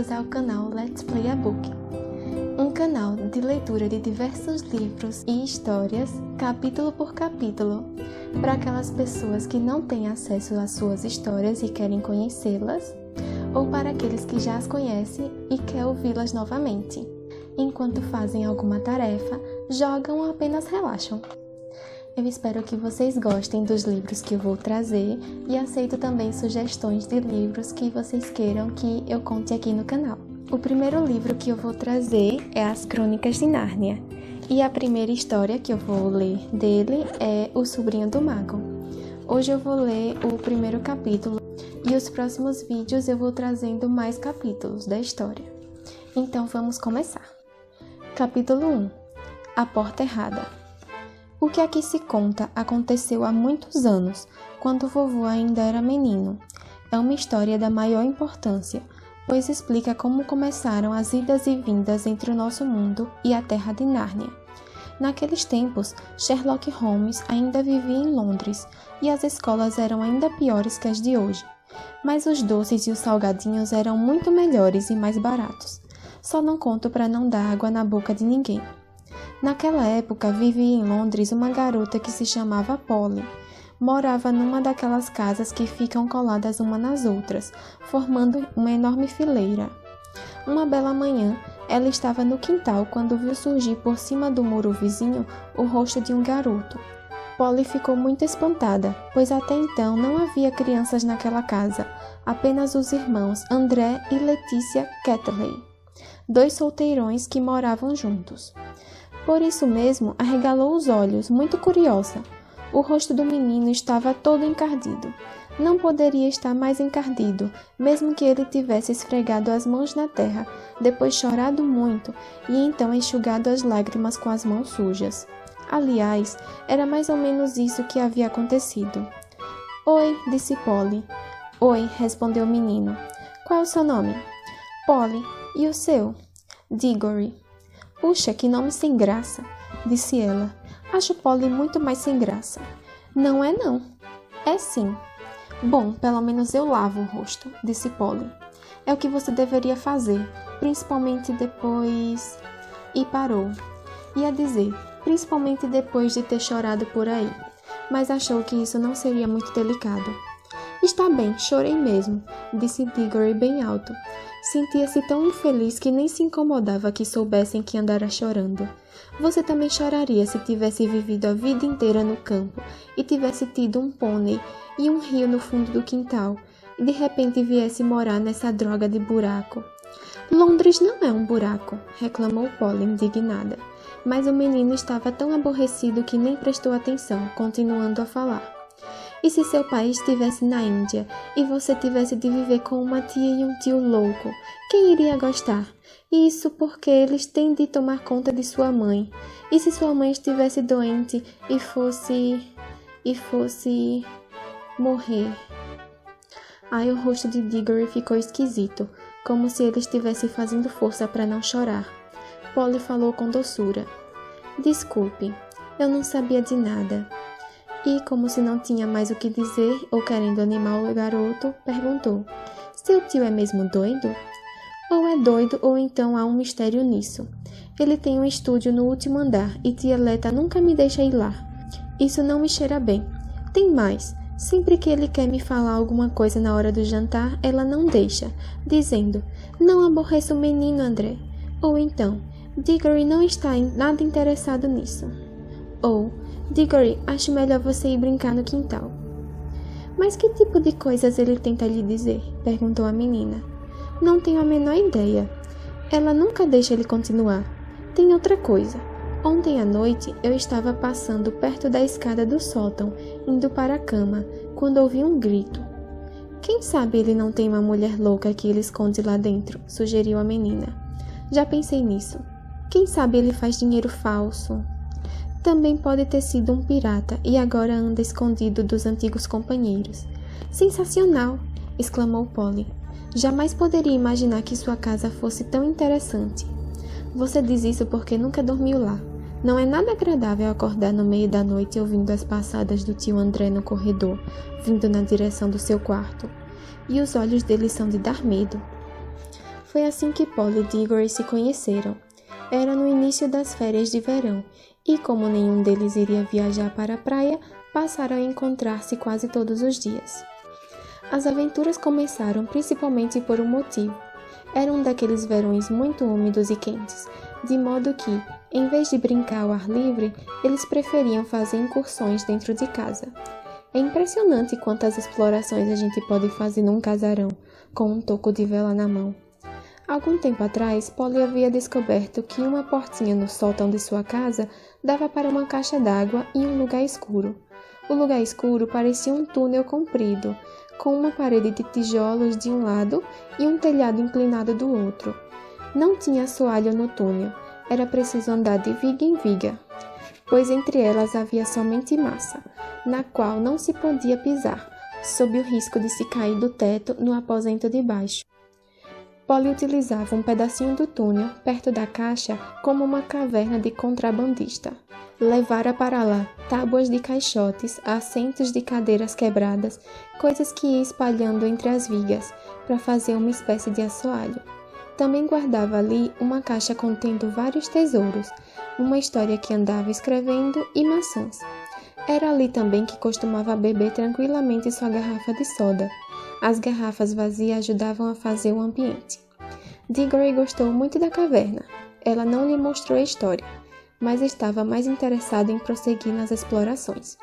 bem-vindos ao canal Let's Play a Book, um canal de leitura de diversos livros e histórias, capítulo por capítulo, para aquelas pessoas que não têm acesso às suas histórias e querem conhecê-las, ou para aqueles que já as conhecem e querem ouvi-las novamente. Enquanto fazem alguma tarefa, jogam ou apenas relaxam. Eu espero que vocês gostem dos livros que eu vou trazer e aceito também sugestões de livros que vocês queiram que eu conte aqui no canal. O primeiro livro que eu vou trazer é As Crônicas de Nárnia. E a primeira história que eu vou ler dele é O Sobrinho do Mago. Hoje eu vou ler o primeiro capítulo e os próximos vídeos eu vou trazendo mais capítulos da história. Então vamos começar. Capítulo 1. A Porta Errada. O que aqui se conta aconteceu há muitos anos, quando o vovô ainda era menino. É uma história da maior importância, pois explica como começaram as idas e vindas entre o nosso mundo e a terra de Nárnia. Naqueles tempos, Sherlock Holmes ainda vivia em Londres, e as escolas eram ainda piores que as de hoje. Mas os doces e os salgadinhos eram muito melhores e mais baratos. Só não conto para não dar água na boca de ninguém. Naquela época, vivia em Londres uma garota que se chamava Polly. Morava numa daquelas casas que ficam coladas uma nas outras, formando uma enorme fileira. Uma bela manhã, ela estava no quintal quando viu surgir por cima do muro vizinho o rosto de um garoto. Polly ficou muito espantada, pois até então não havia crianças naquela casa, apenas os irmãos André e Letícia Catterley, dois solteirões que moravam juntos. Por isso mesmo, arregalou os olhos, muito curiosa. O rosto do menino estava todo encardido. Não poderia estar mais encardido, mesmo que ele tivesse esfregado as mãos na terra, depois chorado muito e então enxugado as lágrimas com as mãos sujas. Aliás, era mais ou menos isso que havia acontecido. Oi, disse Polly. Oi, respondeu o menino. Qual é o seu nome? Polly. E o seu? Diggory. Puxa, que nome sem graça, disse ela. Acho Polly muito mais sem graça. Não é não. É sim. Bom, pelo menos eu lavo o rosto, disse Polly. É o que você deveria fazer, principalmente depois... E parou. Ia dizer, principalmente depois de ter chorado por aí, mas achou que isso não seria muito delicado. Está bem, chorei mesmo, disse Diggory bem alto. Sentia-se tão infeliz que nem se incomodava que soubessem que andara chorando. Você também choraria se tivesse vivido a vida inteira no campo e tivesse tido um pônei e um rio no fundo do quintal e de repente viesse morar nessa droga de buraco. Londres não é um buraco, reclamou Polly indignada. Mas o menino estava tão aborrecido que nem prestou atenção, continuando a falar. E se seu pai estivesse na Índia e você tivesse de viver com uma tia e um tio louco, quem iria gostar? Isso porque eles têm de tomar conta de sua mãe. E se sua mãe estivesse doente e fosse morrer? Aí o rosto de Diggory ficou esquisito, como se ele estivesse fazendo força para não chorar. Polly falou com doçura. Desculpe, eu não sabia de nada. E, como se não tinha mais o que dizer, ou querendo animar o garoto, perguntou. Seu tio é mesmo doido? Ou é doido, ou então há um mistério nisso. Ele tem um estúdio no último andar, e tia Leta nunca me deixa ir lá. Isso não me cheira bem. Tem mais. Sempre que ele quer me falar alguma coisa na hora do jantar, ela não deixa, dizendo, não aborreça o menino, André. Ou então, Diggory não está nada interessado nisso. Ou, Diggory, acho melhor você ir brincar no quintal. Mas que tipo de coisas ele tenta lhe dizer? Perguntou a menina. Não tenho a menor ideia. Ela nunca deixa ele continuar. Tem outra coisa. Ontem à noite eu estava passando perto da escada do sótão, indo para a cama, quando ouvi um grito. Quem sabe ele não tem uma mulher louca que ele esconde lá dentro, sugeriu a menina. Já pensei nisso. Quem sabe ele faz dinheiro falso? Também pode ter sido um pirata e agora anda escondido dos antigos companheiros. Sensacional! Exclamou Polly. Jamais poderia imaginar que sua casa fosse tão interessante. Você diz isso porque nunca dormiu lá. Não é nada agradável acordar no meio da noite ouvindo as passadas do tio André no corredor, vindo na direção do seu quarto. E os olhos dele são de dar medo. Foi assim que Polly e Diggory se conheceram. Era no início das férias de verão, e como nenhum deles iria viajar para a praia, passaram a encontrar-se quase todos os dias. As aventuras começaram principalmente por um motivo. Era um daqueles verões muito úmidos e quentes, de modo que, em vez de brincar ao ar livre, eles preferiam fazer incursões dentro de casa. É impressionante quantas explorações a gente pode fazer num casarão, com um toco de vela na mão. Algum tempo atrás, Polly havia descoberto que uma portinha no sótão de sua casa dava para uma caixa d'água em um lugar escuro. O lugar escuro parecia um túnel comprido, com uma parede de tijolos de um lado e um telhado inclinado do outro. Não tinha assoalho no túnel, era preciso andar de viga em viga, pois entre elas havia somente massa, na qual não se podia pisar, sob o risco de se cair do teto no aposento de baixo. Polly utilizava um pedacinho do túnel, perto da caixa, como uma caverna de contrabandista. Levara para lá tábuas de caixotes, assentos de cadeiras quebradas, coisas que ia espalhando entre as vigas, para fazer uma espécie de assoalho. Também guardava ali uma caixa contendo vários tesouros, uma história que andava escrevendo e maçãs. Era ali também que costumava beber tranquilamente sua garrafa de soda. As garrafas vazias ajudavam a fazer o ambiente. Diggory gostou muito da caverna. Ela não lhe mostrou a história, mas estava mais interessada em prosseguir nas explorações.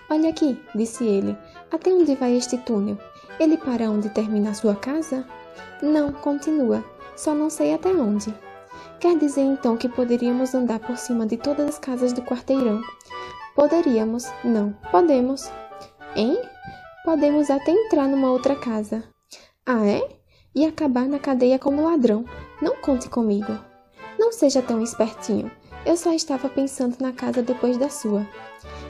"Olha aqui", disse ele, "até onde vai este túnel? Ele para onde termina a sua casa?" "Não", continua, "só não sei até onde." "Quer dizer então que poderíamos andar por cima de todas as casas do quarteirão?" "Poderíamos." "Não, podemos." "Hein? Podemos até entrar numa outra casa." "Ah, é? E acabar na cadeia como ladrão. Não conte comigo." "Não seja tão espertinho. Eu só estava pensando na casa depois da sua."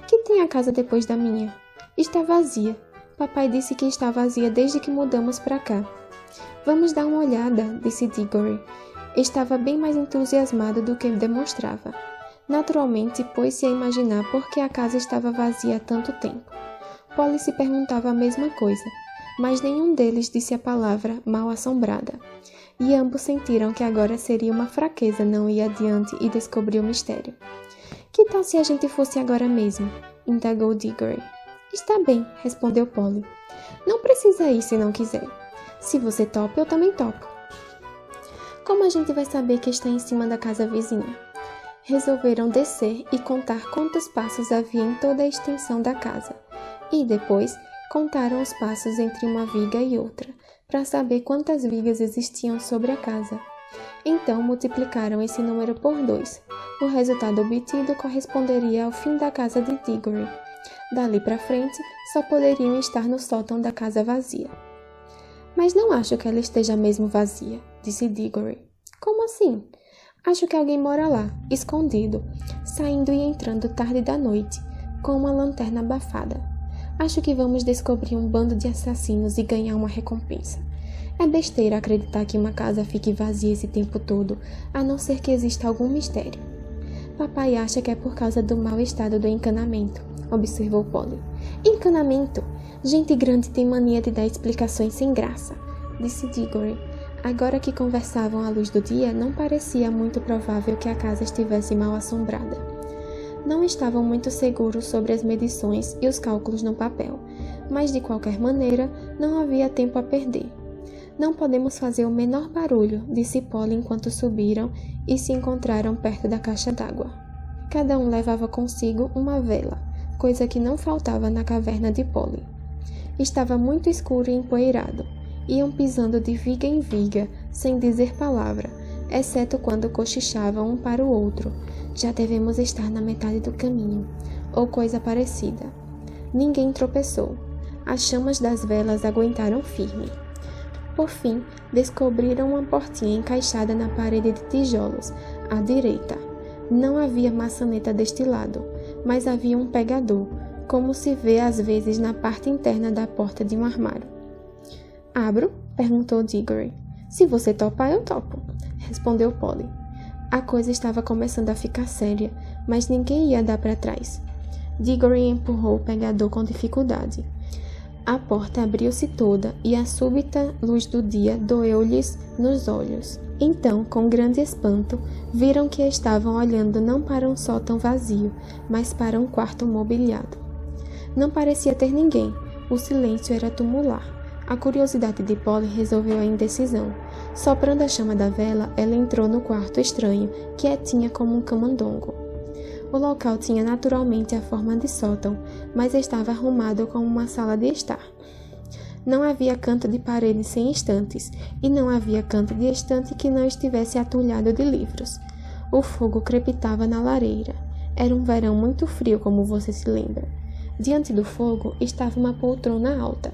"Que tem a casa depois da minha?" "Está vazia. Papai disse que está vazia desde que mudamos para cá." "Vamos dar uma olhada", disse Diggory. Estava bem mais entusiasmado do que demonstrava. Naturalmente, pôs-se a imaginar por que a casa estava vazia há tanto tempo. Polly se perguntava a mesma coisa, mas nenhum deles disse a palavra mal-assombrada. E ambos sentiram que agora seria uma fraqueza não ir adiante e descobrir o mistério. "Que tal se a gente fosse agora mesmo?" indagou Diggory. "Está bem", respondeu Polly. "Não precisa ir se não quiser. Se você topa, eu também topo." "Como a gente vai saber que está em cima da casa vizinha?" Resolveram descer e contar quantos passos havia em toda a extensão da casa. E depois contaram os passos entre uma viga e outra, para saber quantas vigas existiam sobre a casa. Então multiplicaram esse número por 2. O resultado obtido corresponderia ao fim da casa de Diggory. Dali para frente, só poderiam estar no sótão da casa vazia. "Mas não acho que ela esteja mesmo vazia", disse Diggory. "Como assim?" "Acho que alguém mora lá, escondido, saindo e entrando tarde da noite, com uma lanterna abafada. Acho que vamos descobrir um bando de assassinos e ganhar uma recompensa. É besteira acreditar que uma casa fique vazia esse tempo todo, a não ser que exista algum mistério." "Papai acha que é por causa do mau estado do encanamento", observou Polly. "Encanamento? Gente grande tem mania de dar explicações sem graça", disse Diggory. Agora que conversavam à luz do dia, não parecia muito provável que a casa estivesse mal assombrada. Não estavam muito seguros sobre as medições e os cálculos no papel, mas de qualquer maneira não havia tempo a perder. "Não podemos fazer o menor barulho", disse Polly enquanto subiram e se encontraram perto da caixa d'água. Cada um levava consigo uma vela, coisa que não faltava na caverna de Polly. Estava muito escuro e empoeirado. Iam pisando de viga em viga, sem dizer palavra, exceto quando cochichavam um para o outro. "Já devemos estar na metade do caminho", ou coisa parecida. Ninguém tropeçou. As chamas das velas aguentaram firme. Por fim, descobriram uma portinha encaixada na parede de tijolos, à direita. Não havia maçaneta deste lado, mas havia um pegador, como se vê às vezes na parte interna da porta de um armário. "Abro?" perguntou Diggory. "Se você topar, eu topo", respondeu Polly. A coisa estava começando a ficar séria, mas ninguém ia dar para trás. Diggory empurrou o pegador com dificuldade. A porta abriu-se toda e a súbita luz do dia doeu-lhes nos olhos. Então, com grande espanto, viram que estavam olhando não para um sótão vazio, mas para um quarto mobiliado. Não parecia ter ninguém. O silêncio era tumular. A curiosidade de Polly resolveu a indecisão. Soprando a chama da vela, ela entrou no quarto estranho, quietinha como um camundongo. O local tinha naturalmente a forma de sótão, mas estava arrumado como uma sala de estar. Não havia canto de parede sem estantes, e não havia canto de estante que não estivesse atulhado de livros. O fogo crepitava na lareira. Era um verão muito frio, como você se lembra. Diante do fogo estava uma poltrona alta.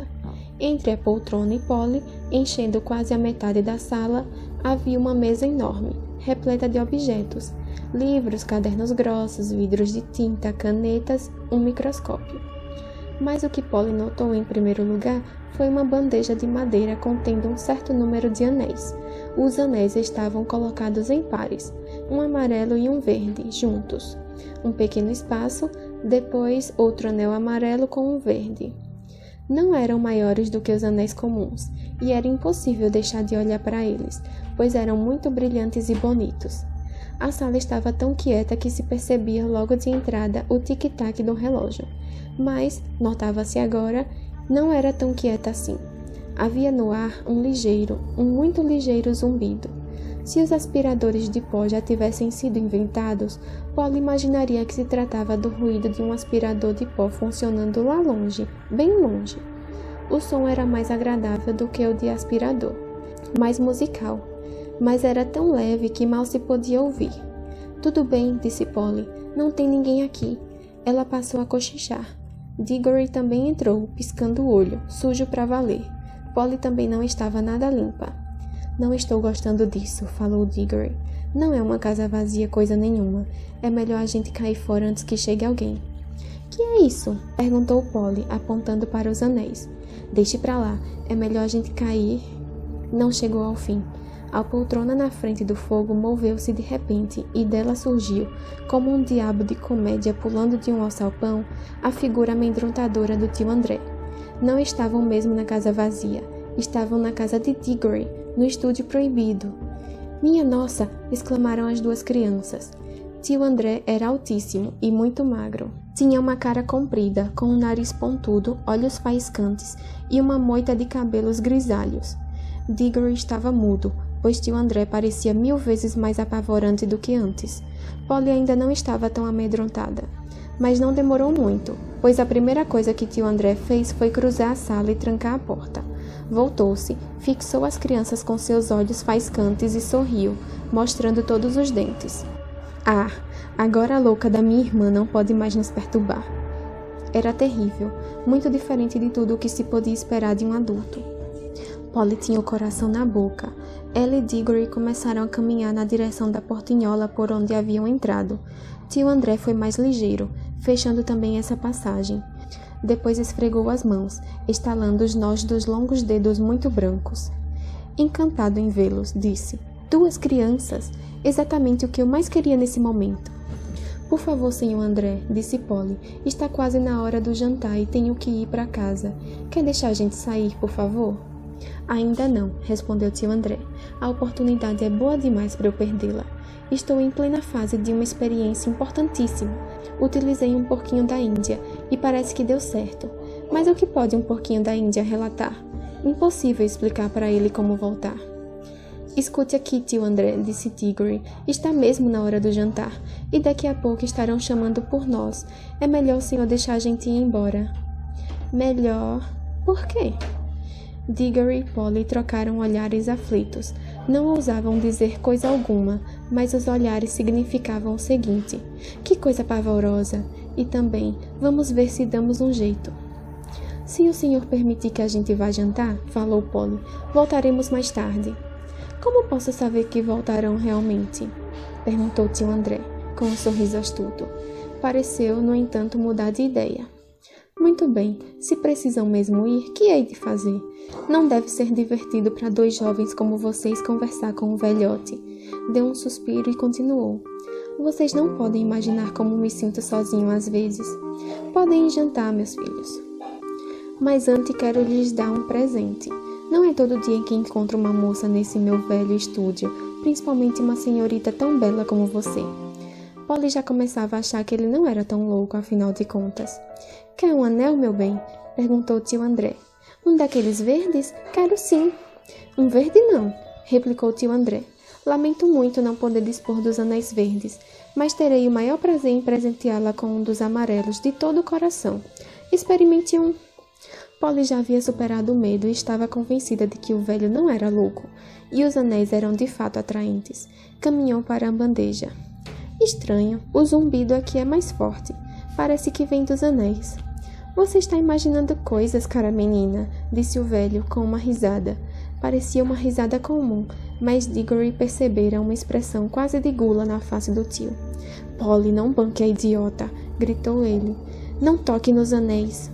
Entre a poltrona e Polly, enchendo quase a metade da sala, havia uma mesa enorme, repleta de objetos, livros, cadernos grossos, vidros de tinta, canetas, um microscópio. Mas o que Polly notou em primeiro lugar foi uma bandeja de madeira contendo um certo número de anéis. Os anéis estavam colocados em pares, um amarelo e um verde, juntos. Um pequeno espaço, depois outro anel amarelo com um verde. Não eram maiores do que os anéis comuns, e era impossível deixar de olhar para eles, pois eram muito brilhantes e bonitos. A sala estava tão quieta que se percebia logo de entrada o tic-tac do relógio, mas, notava-se agora, não era tão quieta assim. Havia no ar um muito ligeiro zumbido. Se os aspiradores de pó já tivessem sido inventados, Polly imaginaria que se tratava do ruído de um aspirador de pó funcionando lá longe, bem longe. O som era mais agradável do que o de aspirador, mais musical, mas era tão leve que mal se podia ouvir. "Tudo bem", disse Polly, "não tem ninguém aqui." Ela passou a cochichar. Diggory também entrou, piscando o olho, sujo para valer. Polly também não estava nada limpa. "Não estou gostando disso", falou Diggory. "Não é uma casa vazia coisa nenhuma. É melhor a gente cair fora antes que chegue alguém." "Que é isso?" perguntou Polly, apontando para os anéis. "Deixe pra lá. É melhor a gente cair." Não chegou ao fim. A poltrona na frente do fogo moveu-se de repente e dela surgiu, como um diabo de comédia pulando de um alçapão, a figura amedrontadora do tio André. Não estavam mesmo na casa vazia. Estavam na casa de Diggory, no estúdio proibido. "Minha nossa!" exclamaram as duas crianças. Tio André era altíssimo e muito magro. Tinha uma cara comprida, com um nariz pontudo, olhos faiscantes e uma moita de cabelos grisalhos. Diggory estava mudo, pois tio André parecia 1000 vezes mais apavorante do que antes. Polly ainda não estava tão amedrontada. Mas não demorou muito, pois a primeira coisa que tio André fez foi cruzar a sala e trancar a porta. Voltou-se, fixou as crianças com seus olhos faiscantes e sorriu, mostrando todos os dentes. "Ah, agora a louca da minha irmã não pode mais nos perturbar." Era terrível, muito diferente de tudo o que se podia esperar de um adulto. Polly tinha o coração na boca. Ela e Diggory começaram a caminhar na direção da portinhola por onde haviam entrado. Tio André foi mais ligeiro, fechando também essa passagem. Depois esfregou as mãos, estalando os nós dos longos dedos muito brancos. "Encantado em vê-los", disse. "2 crianças! Exatamente o que eu mais queria nesse momento." "Por favor, senhor André", disse Polly. "Está quase na hora do jantar e tenho que ir para casa. Quer deixar a gente sair, por favor?" "Ainda não", respondeu tio André. "A oportunidade é boa demais para eu perdê-la. Estou em plena fase de uma experiência importantíssima. Utilizei um porquinho da Índia e parece que deu certo. Mas o que pode um porquinho da Índia relatar? Impossível explicar para ele como voltar." "Escute aqui, tio André", disse Diggory. "Está mesmo na hora do jantar, e daqui a pouco estarão chamando por nós. É melhor o senhor deixar a gente ir embora." "Melhor? Por quê?" Diggory e Polly trocaram olhares aflitos. Não ousavam dizer coisa alguma, mas os olhares significavam o seguinte: "Que coisa pavorosa!" E também: "Vamos ver se damos um jeito." "Se o senhor permitir que a gente vá jantar", falou Polly, "voltaremos mais tarde." "Como posso saber que voltarão realmente?" perguntou tio André, com um sorriso astuto. Pareceu, no entanto, mudar de ideia. "Muito bem, se precisam mesmo ir, que hei de fazer? Não deve ser divertido para 2 jovens como vocês conversar com um velhote." Deu um suspiro e continuou: "Vocês não podem imaginar como me sinto sozinho às vezes. Podem ir jantar, meus filhos." Mas antes quero lhes dar um presente. Não é todo dia que encontro uma moça nesse meu velho estúdio, principalmente uma senhorita tão bela como você. Polly já começava a achar que ele não era tão louco, afinal de contas. Quer um anel, meu bem? Perguntou tio André. Um daqueles verdes? Quero sim. Um verde não, replicou tio André. Lamento muito não poder dispor dos anéis verdes, mas terei o maior prazer em presenteá-la com um dos amarelos de todo o coração. Experimente um. Polly já havia superado o medo e estava convencida de que o velho não era louco, e os anéis eram de fato atraentes. Caminhou para a bandeja. Estranho, o zumbido aqui é mais forte. Parece que vem dos anéis. Você está imaginando coisas, cara menina, disse o velho com uma risada. Parecia uma risada comum, mas Diggory percebera uma expressão quase de gula na face do tio. Polly, não banque a idiota, gritou ele. Não toque nos anéis.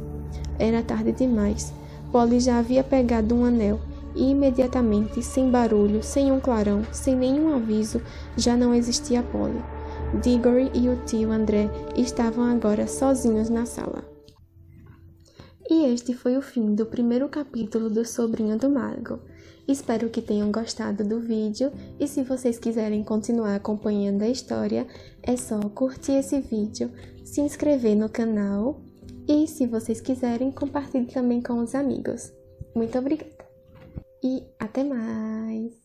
Era tarde demais. Polly já havia pegado um anel e imediatamente, sem barulho, sem um clarão, sem nenhum aviso, já não existia Polly. Diggory e o tio André estavam agora sozinhos na sala. E este foi o fim do primeiro capítulo do Sobrinho do Mago. Espero que tenham gostado do vídeo e se vocês quiserem continuar acompanhando a história, é só curtir esse vídeo, se inscrever no canal e, se vocês quiserem, compartilhe também com os amigos. Muito obrigada e até mais!